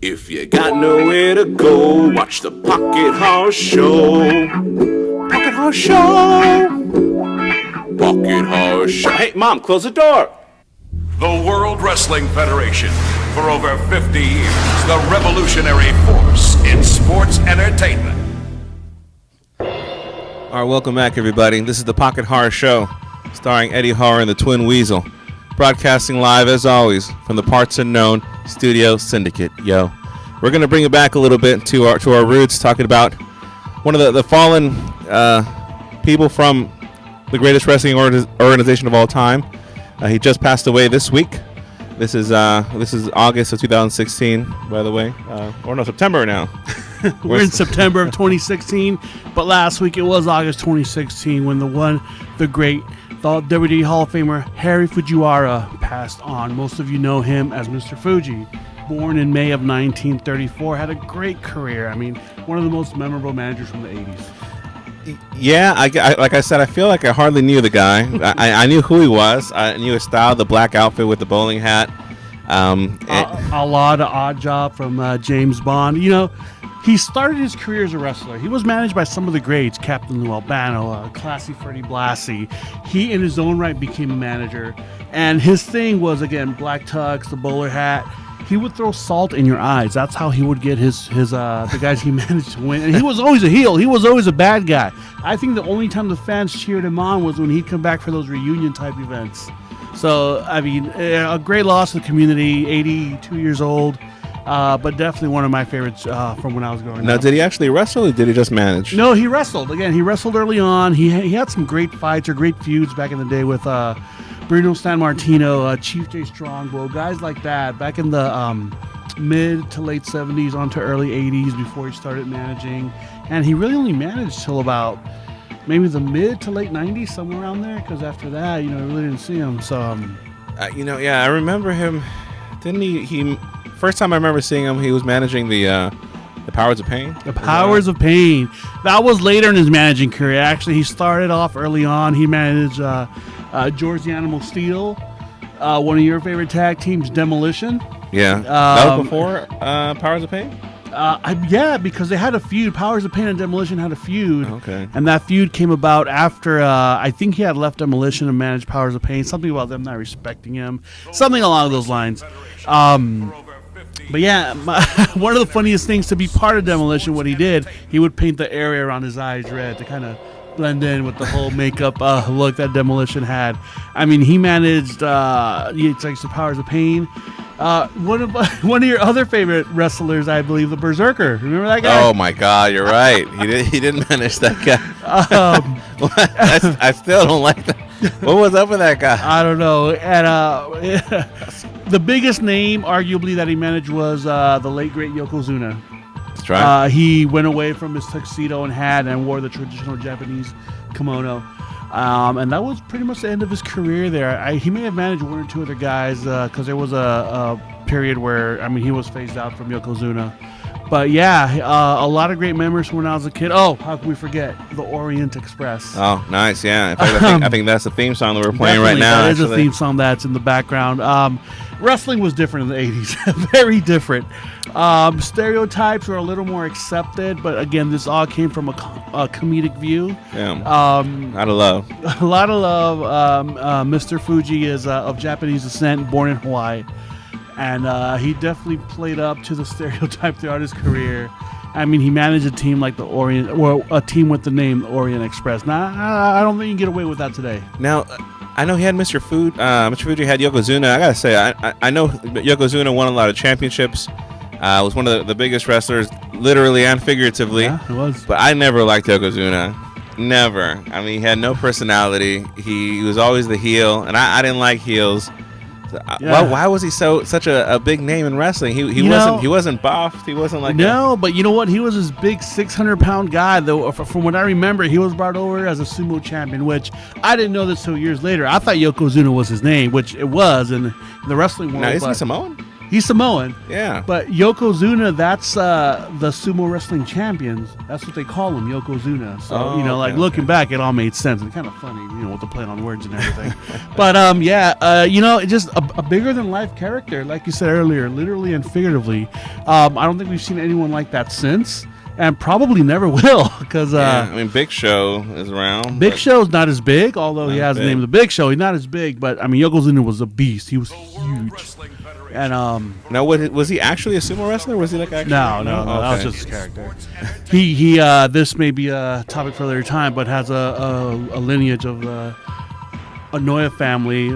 If you got nowhere to go, watch the Pocket Horse Show. Pocket Horse Show. Pocket Horse Show. Hey, Mom, close the door. The World Wrestling Federation. For over 50 years, the revolutionary force in sports entertainment. All right, welcome back, everybody. This is the Pocket Horror Show, starring Eddie Horror and the Twin Weisel. Broadcasting live, as always, from the Parts Unknown Studio Syndicate. Yo, we're going to bring it back a little bit to our roots, talking about one of the fallen people from the greatest wrestling organization of all time. He just passed away this week. This is August of 2016, by the way. Or no, September now. We're in September of 2016, but last week it was August 2016 when the great WWE Hall of Famer Harry Fujiwara passed on. Most of you know him as Mr. Fuji. Born in May of 1934, had a great career. I mean, one of the most memorable managers from the 80s. Yeah, I like I said, I feel like I hardly knew the guy. I knew who he was. I knew his style, the black outfit with the bowling hat. A lot of Odd Job from James Bond. You know, he started his career as a wrestler. He was managed by some of the greats, Captain Lou Albano, Classy Freddie Blassie. He, in his own right, became a manager. And his thing was, again, black tux, the bowler hat. He would throw salt in your eyes. That's how he would get the guys he managed to win. And he was always a heel. He was always a bad guy. I think the only time the fans cheered him on was when he'd come back for those reunion-type events. So, I mean, a great loss to the community, 82 years old. But definitely one of my favorites from when I was growing up. Now, did he actually wrestle or did he just manage? No, he wrestled. Again, he wrestled early on. He had some great fights or great feuds back in the day with Bruno Sammartino, Chief Jay Strongbow, guys like that back in the mid to late 70s onto early 80s before he started managing. And he really only managed till about maybe the mid to late 90s, somewhere around there, because after that, you know, I really didn't see him. So, yeah, I remember him. Didn't he first time I remember seeing him, he was managing the Powers of Pain. The Powers of Pain. That was later in his managing career. Actually, he started off early on. He managed George the Animal Steel, one of your favorite tag teams, Demolition. Yeah. That was before Powers of Pain? Yeah, because they had a feud. Powers of Pain and Demolition had a feud. Okay. And that feud came about after, I think he had left Demolition and managed Powers of Pain. Something about them not respecting him. Something along those lines. But yeah, one of the funniest things to be part of Demolition, what he did, he would paint the area around his eyes red to kind of blend in with the whole makeup look that Demolition had. I mean, he managed it's like the Powers of Pain. One of your other favorite wrestlers, I believe, the Berserker. Remember that guy? Oh my God, you're right. He didn't manage that guy. I still don't like that. What was up with that guy? I don't know. And the biggest name, arguably, that he managed was the late great Yokozuna. That's right. He went away from his tuxedo and hat and wore the traditional Japanese kimono. And that was pretty much the end of his career there. He may have managed one or two other guys because there was a period where, I mean, he was phased out from Yokozuna. But yeah, a lot of great memories from when I was a kid. Oh, how can we forget the Orient Express? Oh, nice, yeah. In fact, I think that's the theme song that we're playing right now. That is a theme song that's in the background. Wrestling was different in the 80s, very different. Stereotypes were a little more accepted, but again, this all came from a comedic view. Yeah, a lot of love. A lot of love. Mr. Fuji is of Japanese descent, born in Hawaii. And he definitely played up to the stereotype throughout his career. I mean, he managed a team like the Orient, or a team with the name Orient Express. Now, I don't think you can get away with that today. Now, I know he had Mr. Fuji. Mr. Fuji had Yokozuna. I gotta say, I know Yokozuna won a lot of championships. Was one of the biggest wrestlers, literally and figuratively. Yeah, it was. But I never liked Yokozuna. Never. I mean, he had no personality. He was always the heel, and I didn't like heels. Yeah. Why was he such a big name in wrestling? He wasn't buffed. He wasn't like but you know what? He was this big 600-pound guy. Though, from what I remember, he was brought over as a sumo champion, which I didn't know this till years later. I thought Yokozuna was his name, which it was in the wrestling world. Now, isn't he Samoan? He's Samoan. Yeah. But Yokozuna, that's the sumo wrestling champions. That's what they call him, Yokozuna. So, looking back, it all made sense. And kind of funny, with the play on words and everything. But, just a bigger-than-life character, like you said earlier, literally and figuratively. I don't think we've seen anyone like that since. And probably never will, because Big Show is around. Big Show's not as big, although he has the name of the Big Show. He's not as big, but Yokozuna was a beast. He was huge. And now, was he actually a sumo wrestler? Or was he like actually? No, that was just his character. He this may be a topic for another time, but has a lineage of the Anoya family,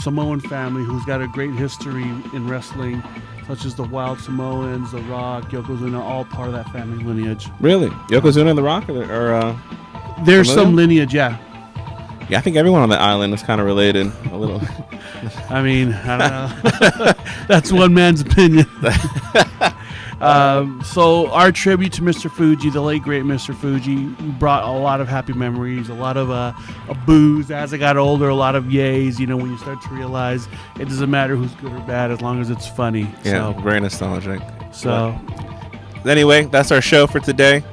Samoan family, who's got a great history in wrestling, such as the Wild Samoans, The Rock, Yokozuna, all part of that family lineage. Really? Yokozuna and The Rock? Or there's some lineage, yeah. Yeah, I think everyone on the island is kind of related a little. I don't know. That's one man's opinion. So our tribute to Mr. Fuji, the late great Mr. Fuji, brought a lot of happy memories, a lot of boos as I got older, a lot of yays. When you start to realize it doesn't matter who's good or bad as long as it's funny. Yeah, very nostalgic. So, anyway, that's our show for today.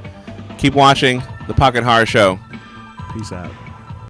Keep watching the Pocket Horror Show. Peace out.